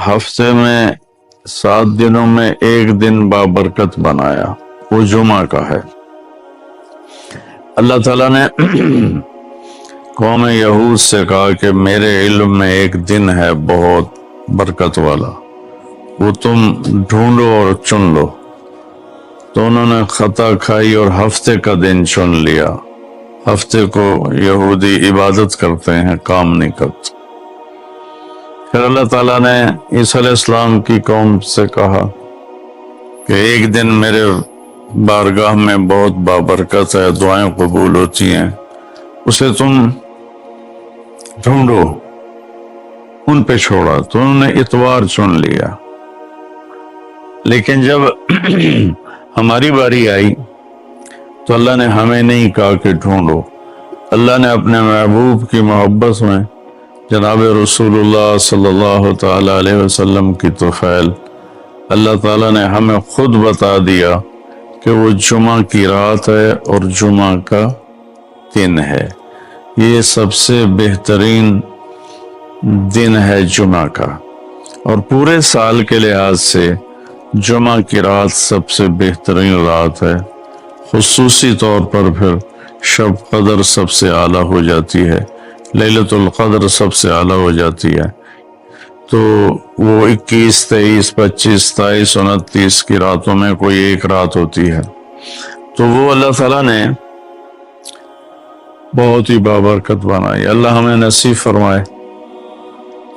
ہفتے میں 7 دنوں میں ایک دن بابرکت بنایا، وہ جمعہ کا ہے۔ اللہ تعالیٰ نے قوم یہود سے کہا کہ میرے علم میں ایک دن ہے بہت برکت والا، وہ تم ڈھونڈو اور چن لو۔ تو انہوں نے خطا کھائی اور ہفتے کا دن چن لیا۔ ہفتے کو یہودی عبادت کرتے ہیں، کام نہیں کرتے۔ پھر اللہ تعالیٰ نے عیسیٰ علیہ السلام کی قوم سے کہا کہ ایک دن میرے بارگاہ میں بہت بابرکت ہے، دعائیں قبول ہوتی ہیں، اسے تم ڈھونڈو۔ ان پہ چھوڑا تو انہوں نے اتوار چن لیا۔ لیکن جب ہماری باری آئی تو اللہ نے ہمیں نہیں کہا کہ ڈھونڈو۔ اللہ نے اپنے محبوب کی محبت میں جناب رسول اللہ صلی اللہ تعالی علیہ وسلم کی طفیل اللہ تعالیٰ نے ہمیں خود بتا دیا کہ وہ جمعہ کی رات ہے اور جمعہ کا دن ہے۔ یہ سب سے بہترین دن ہے جمعہ کا، اور پورے سال کے لحاظ سے جمعہ کی رات سب سے بہترین رات ہے۔ خصوصی طور پر پھر شب قدر سب سے اعلیٰ ہو جاتی ہے، لیلۃ القدر سب سے اعلیٰ ہو جاتی ہے۔ تو وہ 21، 23، 25، 27، 29 کی راتوں میں کوئی ایک رات ہوتی ہے، تو وہ اللہ تعالیٰ نے بہت ہی بابرکت بنائی۔ اللہ ہمیں نصیب فرمائے۔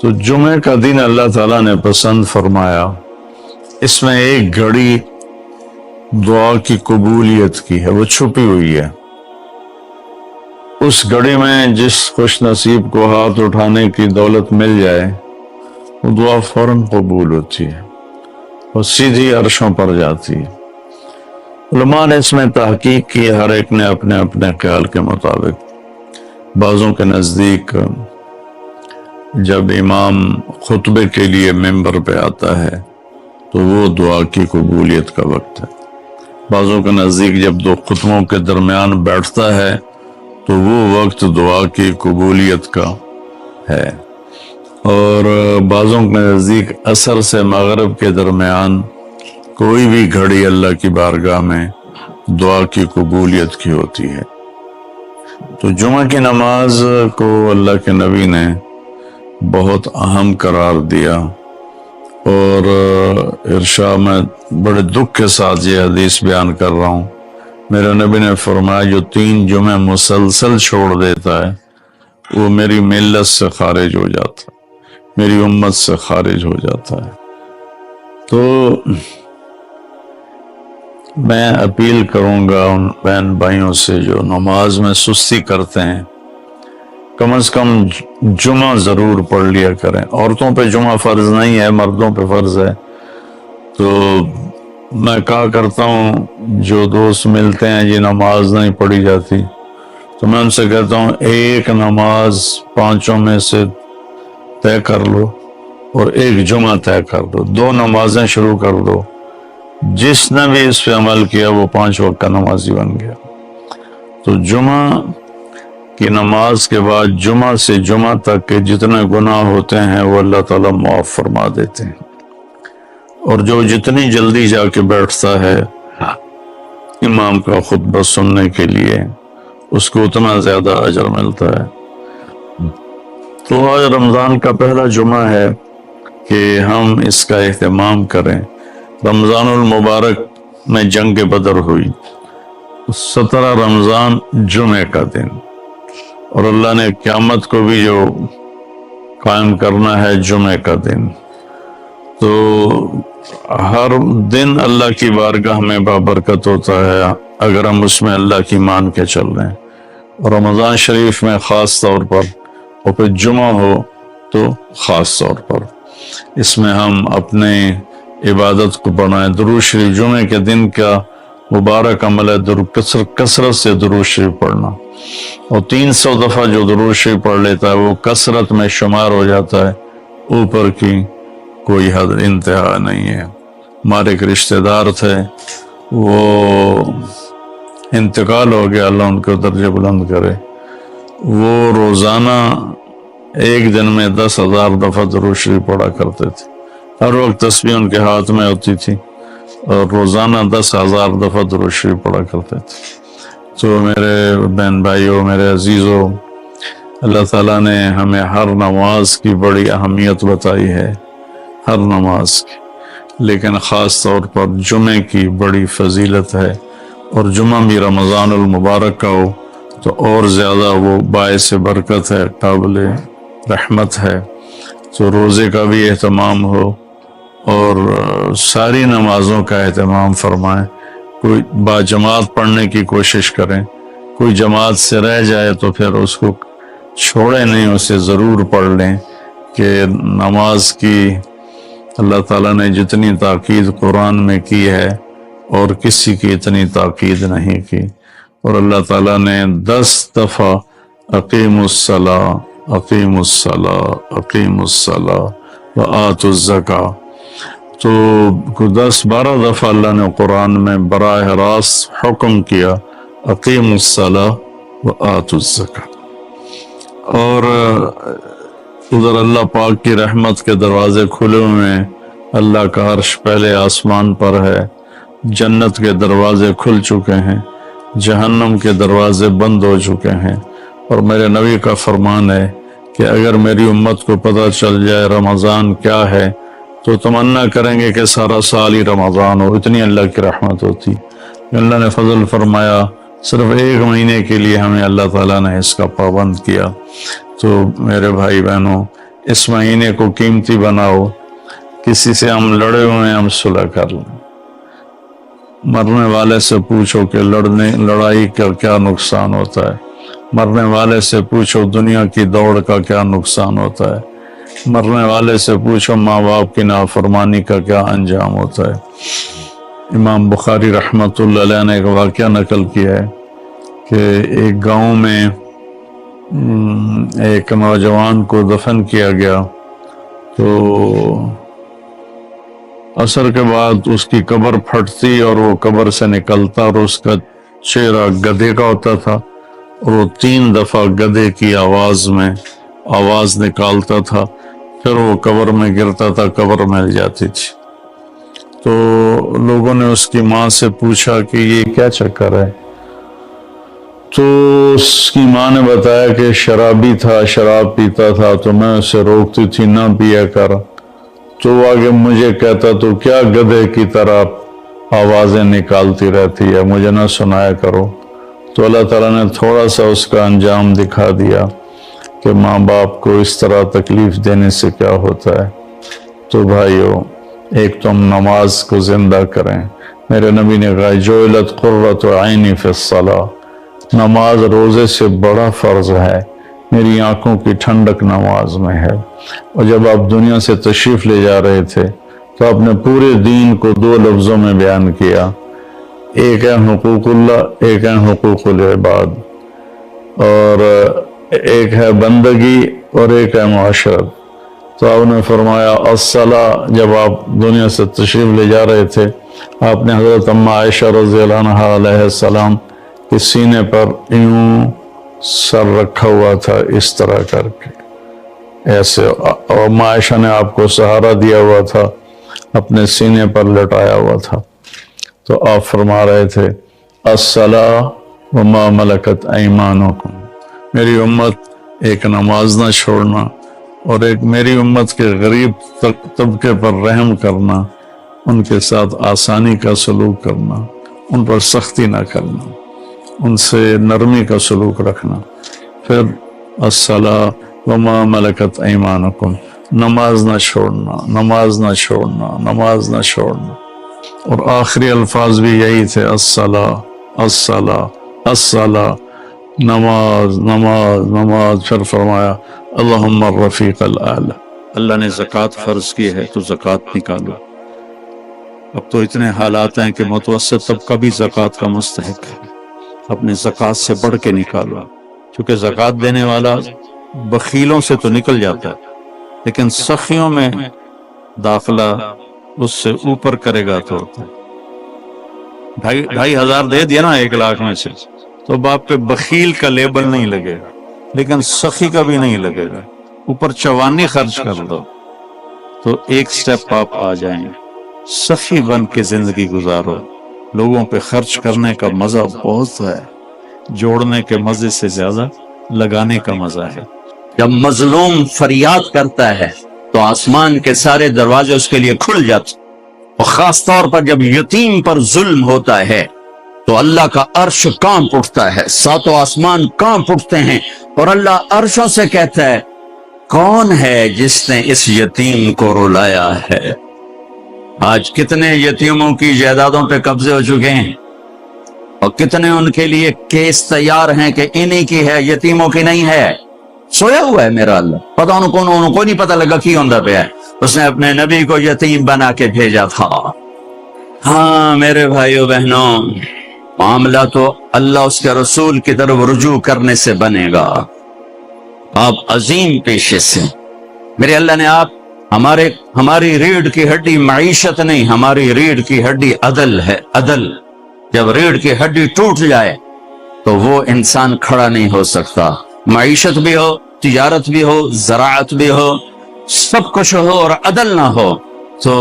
تو جمعے کا دن اللہ تعالیٰ نے پسند فرمایا۔ اس میں ایک گھڑی دعا کی قبولیت کی ہے، وہ چھپی ہوئی ہے۔ اس گھڑی میں جس خوش نصیب کو ہاتھ اٹھانے کی دولت مل جائے، وہ دعا فوراً قبول ہوتی ہے اور سیدھی عرشوں پر جاتی ہے۔ علماء نے اس میں تحقیق کی، ہر ایک نے اپنے اپنے خیال کے مطابق۔ بعضوں کے نزدیک جب امام خطبے کے لیے ممبر پہ آتا ہے تو وہ دعا کی قبولیت کا وقت ہے۔ بعضوں کے نزدیک جب دو خطبوں کے درمیان بیٹھتا ہے تو وہ وقت دعا کی قبولیت کا ہے۔ اور بعضوں کے نزدیک عصر سے مغرب کے درمیان کوئی بھی گھڑی اللہ کی بارگاہ میں دعا کی قبولیت کی ہوتی ہے۔ تو جمعہ کی نماز کو اللہ کے نبی نے بہت اہم قرار دیا، اور ارشاد میں بڑے دکھ کے ساتھ یہ حدیث بیان کر رہا ہوں۔ میرے نبی نے فرمایا جو 3 جمعے مسلسل چھوڑ دیتا ہے وہ میری ملت سے خارج ہو جاتا ہے، میری امت سے خارج ہو جاتا ہے۔ تو میں اپیل کروں گا ان بہن بھائیوں سے جو نماز میں سستی کرتے ہیں، کم از کم جمعہ ضرور پڑھ لیا کریں۔ عورتوں پہ جمعہ فرض نہیں ہے، مردوں پہ فرض ہے۔ تو میں کہا کرتا ہوں جو دوست ملتے ہیں جی نماز نہیں پڑھی جاتی، تو میں ان سے کہتا ہوں ایک نماز 5 میں سے طے کر لو اور ایک جمعہ طے کر دو، 2 نمازیں شروع کر دو۔ جس نے بھی اس پہ عمل کیا وہ 5 وقت کا نمازی بن گیا۔ تو جمعہ کی نماز کے بعد جمعہ سے جمعہ تک کے جتنے گناہ ہوتے ہیں وہ اللہ تعالیٰ معاف فرما دیتے ہیں، اور جو جتنی جلدی جا کے بیٹھتا ہے امام کا خطبہ سننے کے لیے اس کو اتنا زیادہ اجر ملتا ہے۔ تو آج رمضان کا پہلا جمعہ ہے کہ ہم اس کا اہتمام کریں۔ رمضان المبارک میں جنگ بدر ہوئی، 17 رمضان جمعے کا دن، اور اللہ نے قیامت کو بھی جو قائم کرنا ہے جمعے کا دن۔ تو ہر دن اللہ کی بارگاہ میں بابرکت ہوتا ہے اگر ہم اس میں اللہ کی مان کے چل رہے ہیں، اور رمضان شریف میں خاص طور پر، اور پھر جمعہ ہو تو خاص طور پر اس میں ہم اپنے عبادت کو بڑھائیں۔ درود شریف جمعے کے دن کا مبارک عمل ہے، کثرت سے درود شریف پڑھنا، اور 300 دفعہ جو درود شریف پڑھ لیتا ہے وہ کثرت میں شمار ہو جاتا ہے، اوپر کی کوئی حد انتہا نہیں ہے۔ ہمارے ایک رشتہ دار تھے، وہ انتقال ہو گیا، اللہ ان کو درجہ بلند کرے۔ وہ روزانہ ایک دن میں 10,000 دفعہ درود شریف پڑھا کرتے تھے، ہر وقت تسبیح ان کے ہاتھ میں ہوتی تھی اور روزانہ 10,000 دفعہ درود شریف پڑھا کرتے تھے۔ تو میرے بہن بھائیوں، میرے عزیزوں، اللہ تعالیٰ نے ہمیں ہر نماز کی بڑی اہمیت بتائی ہے، ہر نماز کی، لیکن خاص طور پر جمعے کی بڑی فضیلت ہے، اور جمعہ بھی رمضان المبارک کا ہو تو اور زیادہ وہ باعث برکت ہے، قابل رحمت ہے۔ تو روزے کا بھی اہتمام ہو اور ساری نمازوں کا اہتمام فرمائیں، کوئی باجماعت پڑھنے کی کوشش کریں، کوئی جماعت سے رہ جائے تو پھر اس کو چھوڑے نہیں، اسے ضرور پڑھ لیں، کہ نماز کی اللہ تعالیٰ نے جتنی تاکید قرآن میں کی ہے اور کسی کی اتنی تاکید نہیں کی۔ اور اللہ تعالیٰ نے 10 دفعہ اقیم الصلاۃ، اقیم الصلاۃ، اقیم الصلاۃ وآتوا الزکاۃ، تو 10-12 دفعہ اللہ نے قرآن میں براہ راست حکم کیا اقیم الصلاۃ وآتوا الزکاۃ۔ اور ادھر اللہ پاک کی رحمت کے دروازے کھلے ہوئے ہیں، اللہ کا عرش پہلے آسمان پر ہے، جنت کے دروازے کھل چکے ہیں، جہنم کے دروازے بند ہو چکے ہیں۔ اور میرے نبی کا فرمان ہے کہ اگر میری امت کو پتہ چل جائے رمضان کیا ہے تو تمنا کریں گے کہ سارا سال ہی رمضان ہو، اتنی اللہ کی رحمت ہوتی۔ اللہ نے فضل فرمایا، صرف 1 مہینے کے لیے ہمیں اللہ تعالیٰ نے اس کا پابند کیا۔ تو میرے بھائی بہنوں، اس مہینے کو قیمتی بناؤ، کسی سے ہم لڑے ہوئے ہیں ہم صلح کر لیں، مرنے والے سے پوچھو کہ لڑائی کا کیا نقصان ہوتا ہے، مرنے والے سے پوچھو دنیا کی دوڑ کا کیا نقصان ہوتا ہے، مرنے والے سے پوچھو ماں باپ کی نافرمانی کا کیا انجام ہوتا ہے۔ امام بخاری رحمۃ اللہ علیہ نے ایک واقعہ نقل کیا ہے کہ ایک گاؤں میں ایک نوجوان کو دفن کیا گیا، تو عصر کے بعد اس کی قبر پھٹتی اور وہ قبر سے نکلتا، اور اس کا چہرہ گدھے کا ہوتا تھا، اور وہ 3 دفعہ گدھے کی آواز میں آواز نکالتا تھا، پھر وہ قبر میں گرتا تھا، قبر مل جاتی تھی۔ تو لوگوں نے اس کی ماں سے پوچھا کہ یہ کیا چکر ہے؟ تو اس کی ماں نے بتایا کہ شرابی تھا، شراب پیتا تھا، تو میں اسے روکتی تھی نہ پیا کر، تو وہ آگے مجھے کہتا تو کیا گدھے کی طرح آوازیں نکالتی رہتی ہے، مجھے نہ سنایا کرو۔ تو اللہ تعالیٰ نے تھوڑا سا اس کا انجام دکھا دیا کہ ماں باپ کو اس طرح تکلیف دینے سے کیا ہوتا ہے۔ تو بھائیو، ایک تو ہم نماز کو زندہ کریں۔ میرے نبی نے کہا جعلت قرۃ عینی فی الصلاۃ، نماز روزے سے بڑا فرض ہے، میری آنکھوں کی ٹھنڈک نماز میں ہے۔ اور جب آپ دنیا سے تشریف لے جا رہے تھے تو آپ نے پورے دین کو 2 لفظوں میں بیان کیا، ایک ہے حقوق اللہ، ایک ہے حقوق العباد، اور ایک ہے بندگی اور ایک ہے معاشرت۔ تو آپ نے فرمایا الصلاۃ، جب آپ دنیا سے تشریف لے جا رہے تھے آپ نے حضرت ام عائشہ رضی اللہ عنہا علیہ السلام کے سینے پر یوں سر رکھا ہوا تھا، اس طرح کر کے ایسے، اور ام عائشہ نے آپ کو سہارا دیا ہوا تھا، اپنے سینے پر لٹایا ہوا تھا۔ تو آپ فرما رہے تھے الصلاۃ وما ملکت ایمانکم، میری امت ایک نماز نہ چھوڑنا، اور ایک میری امت کے غریب طبقے پر رحم کرنا، ان کے ساتھ آسانی کا سلوک کرنا، ان پر سختی نہ کرنا، ان سے نرمی کا سلوک رکھنا۔ پھر الصلاۃ وما ملکت ایمانکم، نماز نہ چھوڑنا، نماز نہ چھوڑنا، نماز نہ چھوڑنا۔ اور آخری الفاظ بھی یہی تھے، الصلاۃ الصلاۃ الصلاۃ، نماز نماز نماز۔ پھر فرمایا اللہم الرفیق الاعلی، اللہ نے زکوٰۃ فرض کی ہے تو زکوٰۃ نکالو۔ اب تو اتنے حالات ہیں کہ متوسط طبقہ بھی زکوٰۃ کا مستحق ہے، اپنے زکوٰۃ سے بڑھ کے نکالو، کیونکہ زکوٰۃ دینے والا بخیلوں سے تو نکل جاتا ہے، لیکن سخیوں میں داخلہ اس سے اوپر کرے گا تو ہوتا ہے۔ 2,500 دے دیا نا 1 لاکھ میں سے، تو باپ پہ بخیل کا لیبل نہیں لگے گا، لیکن سخی کا بھی نہیں لگے گا، اوپر چوانی خرچ کر دو تو ایک سٹیپ آپ آ جائیں، سخی بن کے زندگی گزارو. لوگوں پہ خرچ کرنے کا مزہ بہت ہے، جوڑنے کے مزے سے زیادہ لگانے کا مزہ ہے. جب مظلوم فریاد کرتا ہے تو آسمان کے سارے دروازے اس کے لیے کھل جاتے، اور خاص طور پر جب یتیم پر ظلم ہوتا ہے تو اللہ کا عرش کانپ اٹھتا ہے، ساتوں آسمان کانپ اٹھتے ہیں، اور اللہ عرشوں سے کہتا ہے کون ہے جس نے اس یتیم کو رلایا ہے. آج کتنے یتیموں کی جائیدادوں پہ قبضے ہو چکے ہیں، اور کتنے ان کے لیے کیس تیار ہیں کہ انہی کی ہے، یتیموں کی نہیں ہے. سویا ہوا ہے میرا اللہ، پتہ انہوں کو نہیں پتہ لگا کی ہوندہ پہ ہے. اس نے اپنے نبی کو یتیم بنا کے بھیجا تھا. ہاں میرے بھائیو بہنوں، معاملہ تو اللہ اس کے رسول کی طرف رجوع کرنے سے بنے گا. آپ عظیم پیشے سے، میرے اللہ نے آپ ہماری ریڑھ کی ہڈی معیشت نہیں، ہماری ریڑھ کی ہڈی عدل ہے. عدل، جب ریڑھ کی ہڈی ٹوٹ جائے تو وہ انسان کھڑا نہیں ہو سکتا. معیشت بھی ہو، تجارت بھی ہو، زراعت بھی ہو، سب کچھ ہو اور عدل نہ ہو تو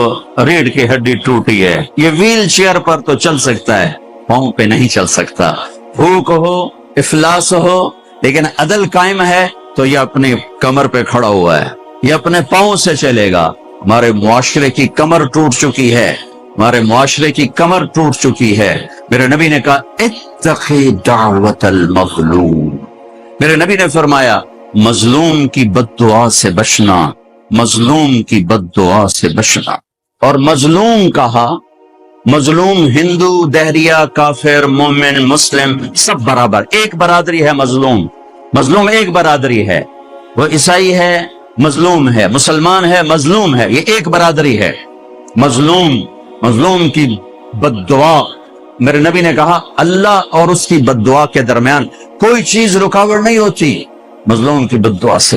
ریڑھ کی ہڈی ٹوٹی ہے. یہ ویل چیئر پر تو چل سکتا ہے، پاؤں پہ نہیں چل سکتا. بھوک ہو، افلاس ہو، لیکن عدل قائم ہے تو یہ اپنی کمر پہ کھڑا ہوا ہے، یہ اپنے پاؤں سے چلے گا. ہمارے معاشرے کی کمر ٹوٹ چکی ہے، ہمارے معاشرے کی کمر ٹوٹ چکی ہے. میرے نبی نے کہا اتقی دعوت المظلوم. میرے نبی نے فرمایا مظلوم کی بد دعا سے بچنا، مظلوم کی بد دعا سے بچنا. اور مظلوم کہا، مظلوم ہندو، دہریہ، کافر، مومن، مسلم سب برابر، ایک برادری ہے. مظلوم ایک برادری ہے. وہ عیسائی ہے مظلوم ہے، مسلمان ہے مظلوم ہے، یہ ایک برادری ہے. مظلوم کی بد دعا، میرے نبی نے کہا اللہ اور اس کی بد دعا کے درمیان کوئی چیز رکاوٹ نہیں ہوتی مظلوم کی بد دعا سے.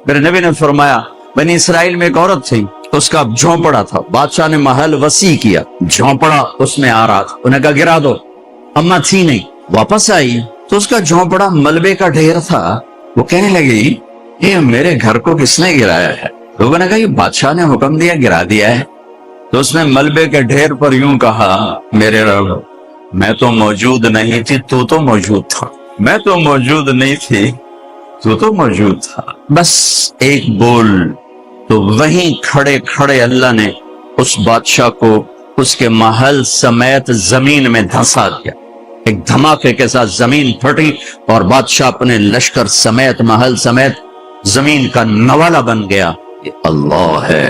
میرے نبی نے فرمایا بنی اسرائیل میں ایک عورت تھی، اس کا جھونپڑا تھا، بادشاہ نے محل وسیع کیا، جھونپڑا اس میں آ رہا تھا، انہیں کہا گرا دو. اما تھی نہیں، واپس آئی تو اس کا جھونپڑا ملبے کا ڈھیر تھا. وہ کہنے لگی یہ میرے گھر کو کس نے گرایا ہے؟ لوگوں نے کہا یہ بادشاہ نے حکم دیا، گرا دیا ہے. تو اس نے ملبے کے ڈھیر پر یوں کہا میرے رب میں تو موجود نہیں تھی، تو تو موجود تھا. میں تو موجود نہیں تھی، تو تو موجود تھا. بس ایک بول. تو وہیں کھڑے کھڑے اللہ نے اس بادشاہ کو اس کے محل سمیت زمین میں دھنسا دیا. ایک دھماکے کے ساتھ زمین پھٹی اور بادشاہ اپنے لشکر سمیت محل سمیت زمین کا نوالا بن گیا. یہ اللہ ہے.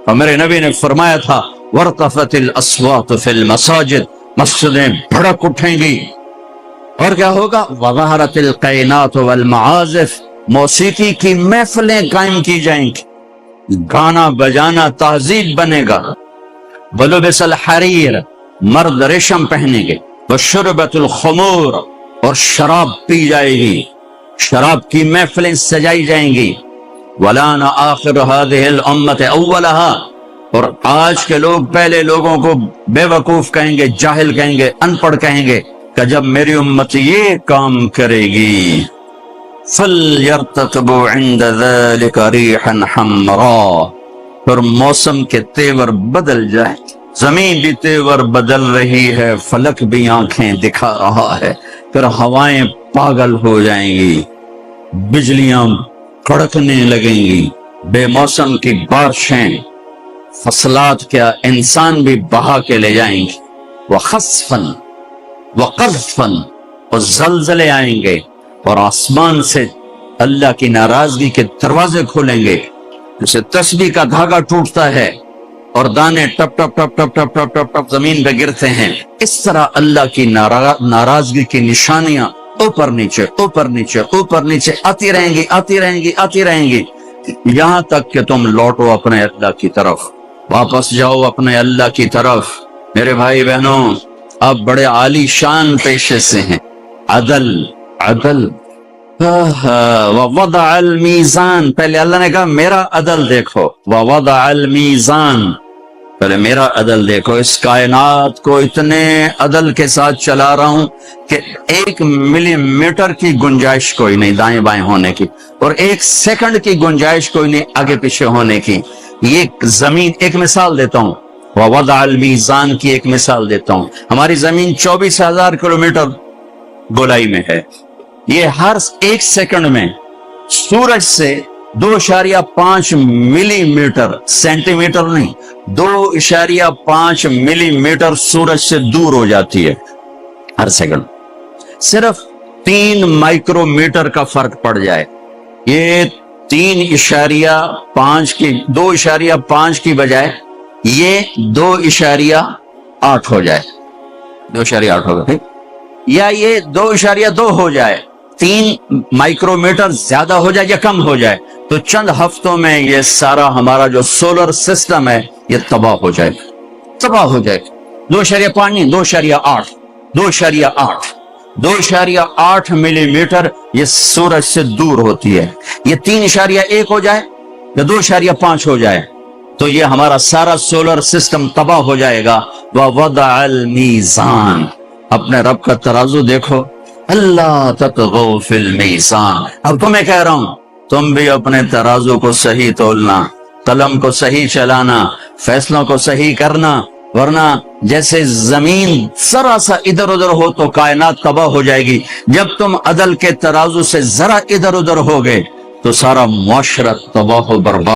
اور میرے نبی نے فرمایا تھا وَارْتَفَتِ الْأَصْوَاتُ فِي الْمَسَاجِدِ، مسجدیں بھڑک اٹھیں گی. اور کیا ہوگا؟ وَظَهَرَتِ الْقَيْنَاتُ وَالْمَعَازِفُ، موسیقی کی محفلیں قائم کی جائیں گی، گانا بجانا تہذیب بنے گا. وَلُبِسَ الْحَرِيرُ، مرد ریشم پہنیں گے. وَشُرْبَتُ الْخُمُورُ، اور شراب پی جائے گی، شراب کی محفلیں سجائی جائیں گی. وَلَانَ آخِرُ هَذِهِ الْأُمَّةِ أَوَّلَهَا، اور آج کے لوگ پہلے لوگوں کو بے وقوف کہیں گے، جاہل کہیں گے، ان پڑھ کہیں گے کہ جب میری امت یہ کام کرے گی فَلْيَرْتَقِبُوا عِنْدَ ذَلِكَ رِيحًا حَمْرَاءَ، پھر موسم کے تیور بدل جائیں. زمین بھی تیور بدل رہی ہے، فلک بھی آنکھیں دکھا رہا ہے. پھر ہوائیں پاگل ہو جائیں گی، بجلیاں کڑکنے لگیں گی، بے موسم کی بارشیں، فصلات کیا انسان بھی بہا کے لے جائیں گے. وَخَسْفًا وَقَذْفًا، اور زلزلے آئیں گے اور آسمان سے اللہ کی ناراضگی کے دروازے کھولیں گے. جیسے تسبیح کا دھاگا ٹوٹتا ہے اور دانے ٹپ ٹپ ٹپ ٹپ ٹپ ٹپ ٹپ ٹپ زمین پہ گرتے ہیں، اس طرح اللہ کی ناراضگی کی نشانیاں اوپر نیچے اوپر نیچے اوپر نیچے آتی رہیں گی آتی رہیں گی آتی رہیں گی، یہاں تک کہ تم لوٹو اپنے اللہ کی طرف، واپس جاؤ اپنے اللہ کی طرف. میرے بھائی بہنوں، آپ بڑے عالی شان پیشے سے ہیں. عدل عدل. وَوَضَعَ الْمِيزَانَ، پہلے اللہ نے کہا میرا عدل دیکھو. وَوَضَعَ الْمِيزَانَ، پہلے میرا عدل دیکھو. اس کائنات کو اتنے عدل کے ساتھ چلا رہا ہوں کہ 1 ملی میٹر کی گنجائش کوئی نہیں دائیں بائیں ہونے کی، اور 1 سیکنڈ کی گنجائش کوئی نہیں آگے پیچھے ہونے کی. یہ زمین، ایک مثال دیتا ہوں، ووضع المیزان کی ایک مثال دیتا ہوں. ہماری زمین 24,000 کلومیٹر گولائی میں ہے. یہ ہر 1 سیکنڈ میں سورج سے 2.5 ملی میٹر، سینٹی میٹر نہیں، 2.5 ملی میٹر سورج سے دور ہو جاتی ہے ہر سیکنڈ. صرف 3 مائکرو میٹر کا فرق پڑ جائے، یہ 3.5 کی 2.5 کی بجائے یہ 2.8 ہو جائے، 2.8 ہوگا ٹھیک، یا یہ 2.2 ہو جائے، 3 مائکرو میٹر زیادہ ہو جائے یا کم ہو جائے، تو چند ہفتوں میں یہ سارا ہمارا جو سولر سسٹم ہے یہ تباہ ہو جائے، تباہ ہو جائے. 2.5 نہیں، 2.8 2.8 ملی میٹر یہ سورج سے دور ہوتی ہے. یہ 3.1 ہو جائے یا 2.5 ہو جائے تو یہ ہمارا سارا سولر سسٹم تباہ ہو جائے گا. وَوَضَعَ الْمِيزَانَ، اپنے رب کا ترازو دیکھو. اللہ تطغوا فی المیزان. اب تمہیں کہہ رہا ہوں تم بھی اپنے ترازو کو صحیح تولنا، قلم کو صحیح چلانا، فیصلوں کو صحیح کرنا، ورنہ جیسے زمین ذرا سا ادھر ادھر ہو تو کائنات تباہ ہو جائے گی. جب تم عدل کے ترازو سے ذرا ادھر ادھر ہو گئے تو سارا معاشرہ تباہ و برباد